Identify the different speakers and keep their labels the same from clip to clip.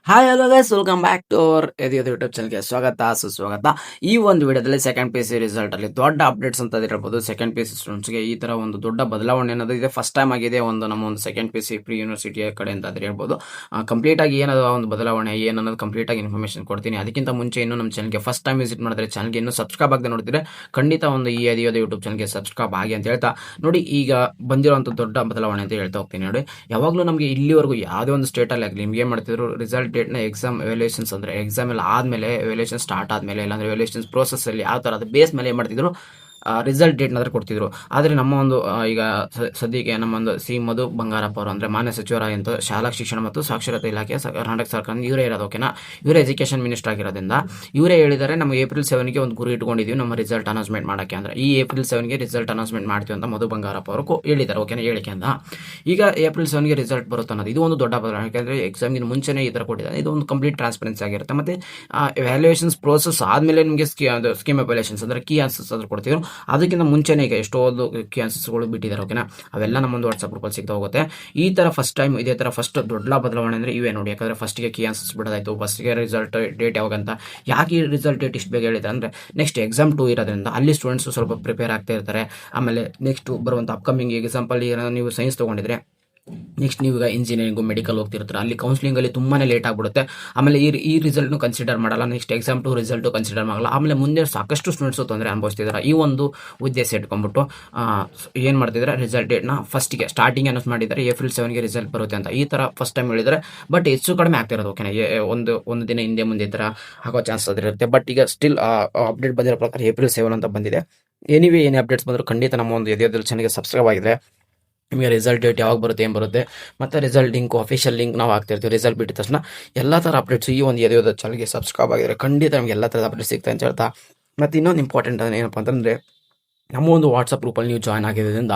Speaker 1: Hi hello guys, welcome back to our YouTube ಚಾನಲ್ಗೆ ಸ್ವಾಗತ ಸುಸ್ವಾಗತ. ಈ ಒಂದು ವಿಡಿಯೋದಲ್ಲಿ ಸೆಕೆಂಡ್ ಪಿ ಸಿ ರಿಸಲ್ಟ್ ಅಲ್ಲಿ ದೊಡ್ಡ ಅಪ್ಡೇಟ್ಸ್ ಅಂತ ಇರಬಹುದು. ಸೆಕೆಂಡ್ ಪಿ ಸಿ ಸ್ಟೂಡೆಂಟ್ಸ್ಗೆ ಈ ತರ ಒಂದು ದೊಡ್ಡ ಬದಲಾವಣೆ ಅನ್ನೋದು ಇದೆ. ಫಸ್ಟ್ ಟೈಮ್ ಆಗಿದೆ ನಮ್ಮ ಒಂದು ಸೆಕೆಂಡ್ ಪಿ ಸಿ ಪ್ರಿ ಯೂನಿವರ್ಸಿಟಿಯ ಕಡೆ ಅಂತ ಹೇಳ್ಬೋದು. ಕಂಪ್ಲೀಟ್ ಆಗಿ ಏನದ ಒಂದು ಬದಲಾವಣೆ ಏನನ್ನೋದು ಕಂಪ್ಲೀಟ್ ಆಗಿ ಇನ್ಫಾರ್ಮೇಶನ್ ಕೊಡ್ತೀನಿ. ಅದಕ್ಕಿಂತ ಮುಂಚೆ ಇನ್ನು ನಮ್ಮ ಚಾನಲ್ಗೆ ಫಸ್ಟ್ ಟೈಮ್ ವಿಸಿಟ್ ಮಾಡಿದ್ರೆ ಚಾನಲ್ಗೆ ಇನ್ನೂ ಸಬ್ಸ್ಕ್ರೈಬ್ ಆಗದೆ ನೋಡ್ತಿದ್ರೆ ಖಂಡಿತ ಒಂದು ಈ ಯೂಟ್ಯೂಬ್ ಚಾನಲ್ಗೆ ಸಬ್ಸ್ಕ್ರೈಬ್ ಆಗಿ ಅಂತ ಹೇಳ್ತಾ ನೋಡಿ, ಈಗ ಬಂದಿರುವಂತ ದೊಡ್ಡ ಬದಲಾವಣೆ ಅಂತ ಹೇಳ್ತಾ ಹೋಗ್ತೀನಿ. ನೋಡಿ, ಯಾವಾಗಲೂ ನಮಗೆ ಇಲ್ಲಿವರೆಗೂ ಯಾವುದೇ ಒಂದು ಸ್ಟೇಟ್ ಅಲ್ಲಿ ಆಗಲಿ ನಿಮ್ಗೆ ಏನ್ ಮಾಡ್ತಿದ್ರು, ರಿಸಲ್ಟ್ ಡೇಟ್ ನ ಎಕ್ಸಾಮ್ ಎವ್ಯಾಲ್ಯೂಯೇಷನ್ಸ್ ಅಂದ್ರೆ ಎಕ್ಸಾಮ್ ಎಲ್ಲ ಆದ್ಮೇಲೆ ಎವ್ಯಾಲ್ಯೂಯೇಷನ್ ಸ್ಟಾರ್ಟ್ ಆದ್ಮೇಲೆ ಇಲ್ಲಾಂದ್ರೆ ಎವ್ಯಾಲ್ಯೂಯೇಷನ್ ಪ್ರೋಸೆಸ್ ಅಲ್ಲಿ ಯಾವ ತರ ಬೇಸ್ ಮೇಲೆ ಏನ್ ಮಾಡ್ತಿದ್ರು, ರಿಸಲ್ಟ್ ಡೇಟ್ ನಾದ್ರೆ ಕೊಡ್ತಿದ್ರು. ಆದರೆ ನಮ್ಮ ಒಂದು ಈಗ ಸದ್ಯಕ್ಕೆ ನಮ್ಮ ಒಂದು ಸಿ ಮಧು ಬಂಗಾರಪ್ಪ ಅವರು ಅಂದ್ರೆ ಮಾನ್ಯ ಸಚಿವರಾಗಿಂತ ಶಾಲಾ ಶಿಕ್ಷಣ ಮತ್ತು ಸಾಕ್ಷರತಾ ಇಲಾಖೆ ಕರ್ನಾಟಕ ಸರ್ಕಾರ ಇವರೇ ಇರೋದು. ಓಕೆನಾ, ಇವರೇ ಎಜುಕೇಶನ್ ಮಿನಿಸ್ಟರ್ ಆಗಿರೋದ್ರಿಂದ ಇವರೇ ಹೇಳಿದ್ದಾರೆ, ನಮ್ಮ ಏಪ್ರಿಲ್ 7ಗೆ ಒಂದು ಗುರಿ ಇಟ್ಕೊಂಡಿದೀವಿ ನಮ್ಮ ರಿಸಲ್ಟ್ ಅನೌನ್ಸ್ಮೆಂಟ್ ಮಾಡಕ್ಕೆ. ಅಂದ್ರೆ ಈ ಏಪ್ರಿಲ್ 7ಗೆ ರಿಸಲ್ಟ್ ಅನೌನ್ಸ್ಮೆಂಟ್ ಮಾಡ್ತೀವಿ ಅಂತ ಮಧು ಬಂಗಾರಪ್ಪ ಅವರು ಹೇಳಿದ್ದಾರೆ. ಓಕೆನಾ, ಹೇಳಿಕೆ ಅಂತ ಈಗ ಏಪ್ರಿಲ್ 7ಗೆ ರಿಸಲ್ಟ್ ಬರುತ್ತೆ ಅನ್ನೋದು ಇದು ಒಂದು ದೊಡ್ಡ ಬದಲಾವಣೆ. ಯಾಕಂದ್ರೆ ಎಕ್ಸಾಮ್ಗೆ ಮುಂಚೆನೇ ಈ ತರ ಕೊಟ್ಟಿದ್ದಾರೆ. ಇದು ಒಂದು ಕಂಪ್ಲೀಟ್ ಟ್ರಾನ್ಸ್ಪರೆನ್ಸಿ ಆಗಿರುತ್ತೆ. ಮತ್ತೆ ವ್ಯಾಲ್ಯೂಯೇಷನ್ಸ್ ಪ್ರೋಸೆಸ್ ಆದ್ಮೇಲೆ ನಿಮಗೆ ಸ್ಕೀಮ್ ಎವ್ಯಾಲ್ಯೂಯೇಷನ್ಸ್ ಅಂದ್ರೆ ಕೀ ಆನ್ಸರ್ಸ್ ಆದ್ರೂ ಕೊಡ್ತಿದ್ರು. ಅದಕ್ಕಿಂತ ಮುಂಚೆನೇ ಈಗ ಎಷ್ಟೊಂದು ಕೀ ಆನ್ಸರ್ಸ್ಗಳು ಬಿಟ್ಟಿದ್ದಾರೆ. ಓಕೆನಾ, ಅವೆಲ್ಲ ನಮ್ಮೊಂದು ವಾಟ್ಸ್ಆಪ್ ಗ್ರೂಪಲ್ಲಿ ಸಿಗ್ತಾ ಹೋಗುತ್ತೆ. ಈ ತರ ಫಸ್ಟ್ ಟೈಮ್ ಇದೇ ತರ ಫಸ್ಟ್ ದೊಡ್ಡ ಬದಲಾವಣೆ ಅಂದ್ರೆ ಇವೇ ನೋಡಿ. ಯಾಕಂದ್ರೆ ಫಸ್ಟ್ಗೆ ಕೀ ಆನ್ಸರ್ಸ್ ಬಿಡೋದಾಯ್ತು, ಫಸ್ಟ್ಗೆ ರಿಸಲ್ಟ್ ಡೇಟ್ ಯಾವಾಗಂತ. ಯಾಕೆ ಈ ರಿಸಲ್ಟ್ ಡೇಟ್ ಇಷ್ಟು ಬೇಗ ಹೇಳಿದ್ರೆ ಅಂದ್ರೆ ನೆಕ್ಸ್ಟ್ ಎಕ್ಸಾಮ್ 2 ಇರೋದ್ರಿಂದ ಅಲ್ಲಿ ಸ್ಟೂಡೆಂಟ್ಸ್ ಸ್ವಲ್ಪ ಪ್ರಿಪೇರ್ ಆಗ್ತಾ ಇರ್ತಾರೆ. ಆಮೇಲೆ ನೆಕ್ಸ್ಟ್ ಬರುವಂತ ಅಪ್ಕಮಿಂಗ್ ಎಕ್ಸಾಂಪಲ್ ನೀವು ಸೈನ್ಸ್ ತಗೊಂಡಿದ್ರೆ ನೆಕ್ಸ್ಟ್ ನೀವು ಈಗ ಇಂಜಿನಿಯರಿಂಗ್ ಮೆಡಿಕಲ್ ಹೋಗ್ತಿರ್ತಾರೆ, ಅಲ್ಲಿ ಕೌನ್ಸಿಲಿಂಗ್ ಅಲ್ಲಿ ತುಂಬಾನೇ ಲೇಟ್ ಆಗ್ಬಿಡುತ್ತೆ. ಆಮೇಲೆ ಈ ರಿಸಲ್ಟ್ ಕನ್ಸಿಡರ್ ಮಾಡಲ್ಲ, ನೆಕ್ಸ್ಟ್ ಎಕ್ಸಾಮ್ 2 ರಿಸಲ್ಟ್ ಕನ್ಸಿಡರ್ ಮಾಡಲ್ಲ. ಆಮೇಲೆ ಮುಂದೆ ಸಾಕಷ್ಟು ಸ್ಟೂಡೆಂಟ್ಸ್ ತೊಂದರೆ ಅನುಭವಿಸ್ತಿದ್ದಾರೆ. ಈ ಒಂದು ಉದ್ದೇಶ ಇಟ್ಕೊಂಡ್ಬಿಟ್ಟು ಏನ್ ಮಾಡ್ತಿದ್ದಾರೆ, ರಿಸಲ್ಟ್ ಡೇಟ್ ನ ಫಸ್ಟ್ಗೆ ಸ್ಟಾರ್ಟಿಂಗ್ ಅನೌನ್ಸ್ ಮಾಡಿದ್ದಾರೆ, ಏಪ್ರಿಲ್ 7ಗೆ ರಿಸಲ್ಟ್ ಬರುತ್ತೆ ಅಂತ ಈ ತರ ಫಸ್ಟ್ ಟೈಮ್ ಹೇಳಿದ್ರೆ. ಬಟ್ ಹೆಚ್ಚು ಕಡಿಮೆ ಆಗ್ತಿರೋದು. ಓಕೆನಾ, ಒಂದು ದಿನ ಹಿಂದೆ ಮುಂದೆ ಈ ತರ ಆಗೋ ಚಾನ್ಸಸ್ ಇರುತ್ತೆ. ಬಟ್ ಈಗ ಸ್ಟಿಲ್ ಅಪ್ಡೇಟ್ ಬಂದಿರೋ ಪ್ರಕಾರ ಏಪ್ರಿಲ್ 7 ಅಂತ ಬಂದಿದೆ. ಏನಿವೆ ಏನೇ ಅಪ್ಡೇಟ್ಸ್ ಬಂದರೂ ಖಂಡಿತ ನಮ್ಮ ಒಂದು ಎದೆಯಲ್ಲಿ ಚಾನಲ್ಗೆ ಸಬ್ಸ್ಕ್ರೈಬ್ ಆಗಿದೆ. ನಿಮಗೆ ರಿಸಲ್ಟ್ ಡೇಟ್ ಯಾವಾಗ ಬರುತ್ತೆ, ಏನು ಬರುತ್ತೆ, ಮತ್ತೆ ರಿಸಲ್ಟ್ ಲಿಂಕ್ ಅಫಿಷಿಯಲ್ ಲಿಂಕ್ ನಾವು ಹಾಕ್ತಿರ್ತೀವಿ. ರಿಸಲ್ಟ್ ಬಿಟ್ಟಿದ ತಕ್ಷಣ ಎಲ್ಲ ಥರ ಅಪ್ಡೇಟ್ಸ್ ಈ ಒಂದು ಎದೆಯೋದ ಚಾನಲ್ಗೆ ಸಬ್ಸ್ಕ್ರೈಬ್ ಆಗಿದ್ರೆ ಖಂಡಿತ ನಮಗೆ ಎಲ್ಲ ಥರದ ಅಪ್ಡೇಟ್ ಸಿಗ್ತಾ ಅಂತ ಹೇಳ್ತಾ, ಮತ್ತೆ ಇನ್ನೊಂದು ಇಂಪಾರ್ಟೆಂಟ್ ಏನಪ್ಪ ಅಂತಂದರೆ ನಮ್ಮ ಒಂದು ವಾಟ್ಸಪ್ ಗ್ರೂಪಲ್ಲಿ ನೀವು ಜಾಯ್ನ್ ಆಗಿರೋದ್ರಿಂದ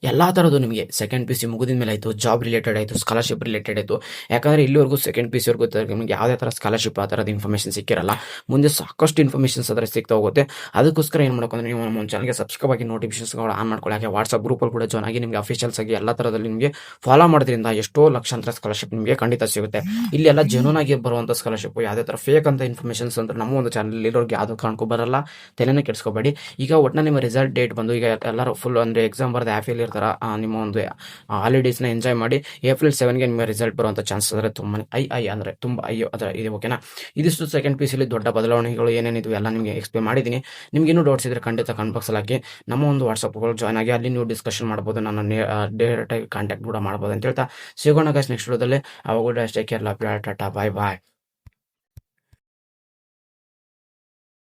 Speaker 1: ಎಲ್ಲ ಥರದ್ದು ನಿಮಗೆ ಸೆಕೆಂಡ್ ಪಿ ಸಿ ಮುಗಿದ ಮೇಲೆ ಆಯಿತು, ಜಾಬ್ ರಿಲೇಟೆಡ್ ಆಯಿತು, ಸ್ಕಾಲರ್ಶಿಪ್ ರಿಲೇಟೆಡ್ ಆಯಿತು. ಯಾಕಂದರೆ ಇಲ್ಲಿವರೆಗೂ ಸೆಕೆಂಡ್ ಪಿ ಸಿ ವರ್ಗೂ ನಿಮಗೆ ಯಾವುದೇ ಥರ ಸ್ಕಾಲರ್ಶಿಪ್ ಆ ಥರದ ಇನ್ಫಾರ್ಮೇಷನ್ ಸಿಕ್ಕಿರಲ್ಲ. ಮುಂದೆ ಸಾಕಷ್ಟು ಇನ್ಫಾರ್ಮೇಷನ್ಸ್ ಅದರ ಸಿಗ್ತಾ ಹೋಗುತ್ತೆ. ಅದಕ್ಕೋಸ್ಕರ ಏನು ಮಾಡ್ಕೊಂಡ್ರೆ ನೀವು ನಮ್ಮ ಒಂದು ಚಾನಲ್ಗೆ ಸಬ್ಸ್ಕ್ರೈಬ್ ಆಗಿ ನೋಟಿಫಿಕೇಶನ್ಸ್ಗಳು ಆನ್ ಮಾಡ್ಕೊಳ್ಳಿ. ಹಾಗೆ ವಾಟ್ಸಪ್ ಗ್ರೂಪಲ್ಲಿ ಕೂಡ ಜಾಯ್ನ್ ಆಗಿ ನಿಮಗೆ ಅಫಿಷಿಯಲ್ಸ್ ಆಗಿ ಎಲ್ಲ ಥರದಲ್ಲಿ ನಿಮಗೆ ಫಾಲೋ ಮಾಡೋದ್ರಿಂದ ಎಷ್ಟೋ ಲಕ್ಷಾಂತರ ಸ್ಕಾಲರ್ಶಿಪ್ ನಿಮಗೆ ಖಂಡಿತ ಸಿಗುತ್ತೆ. ಇಲ್ಲಿ ಎಲ್ಲ ಜೆನ್ಯೂನ್ ಆಗಿ ಬರುವಂಥ ಸ್ಕಾಲರ್ಶಿಪ್, ಯಾವುದೇ ಥರ ಫೇಕ್ ಅಂತ ಇನ್ಫಾರ್ಮೇಷನ್ಸ್ ಅಂತ ನಮ್ಮ ಒಂದು ಚಾನಲ್ ಇರೋರಿಗೆ ಯಾವುದೋ ಕಾರಣಕ್ಕೂ ಬರಲ್ಲ. ತಲೆನೇ ಕೆಡಿಸ್ಕೋಬೇಡಿ. ಈಗ ಒಟ್ಟಿನ ನಿಮ್ಮ ರಿಸಲ್ಟ್ ಡೇಟ್ ಬಂದು ಈಗ ಎಲ್ಲರೂ ಫುಲ್ ಅಂದರೆ ಎಕ್ಸಾಮ್ ಬರೆದು ಹ್ಯಾಪಿಯಲ್ಲಿ ಇರ್ತಾರ. ನಿಮ್ಮ ಒಂದು ಹಾಲಿಡೇಸ್ನ ಎಂಜಾಯ್ ಮಾಡಿ ಏಪ್ರಿಲ್ 7ಗೆ ನಿಮಗೆ ರಿಸಲ್ಟ್ ಬರುವಂಥ ಚಾನ್ಸಸ್ ಅಂದರೆ ತುಂಬ ಅಂದರೆ ತುಂಬ ಅದರ ಇದೆ. ಓಕೆನಾ, ಇದಿಷ್ಟು ಸೆಕೆಂಡ್ ಪಿ ಸಿಲಿ ದೊಡ್ಡ ಬದಲಾವಣೆಗಳು ಏನೇನಿದ್ವು ಎಲ್ಲ ನಿಮಗೆ ಎಕ್ಸ್ಪ್ಲೇನ್ ಮಾಡಿದ್ದೀನಿ. ನಿಮ್ಗೆ ಇನ್ನೂ ಡೌಟ್ಸ್ ಇದ್ರೆ ಖಂಡಿತ ಕಮೆಂಟ್ ಬಾಕ್ಸಲ್ಲಿ ಹಾಕಿ. ನಮ್ಮ ಒಂದು ವಾಟ್ಸಪ್ಗಳು ಜಾಯ್ನ್ ಆಗಿ ಅಲ್ಲಿ ನೀವು ಡಿಸ್ಕಷನ್ ಮಾಡ್ಬೋದು, ನನ್ನ ಡೈರೆಕ್ಟಾಗಿ ಕಾಂಟ್ಯಾಕ್ಟ್ ಕೂಡ ಮಾಡ್ಬೋದು ಅಂತ ಹೇಳ್ತಾ ಸಿಗೋಣ ಗೈಸ್ ನೆಕ್ಸ್ಟ್ ವಿಡಿಯೋದಲ್ಲಿ. ಅವಾಗ ಅಷ್ಟೇ care, love you all, tata, bye bye.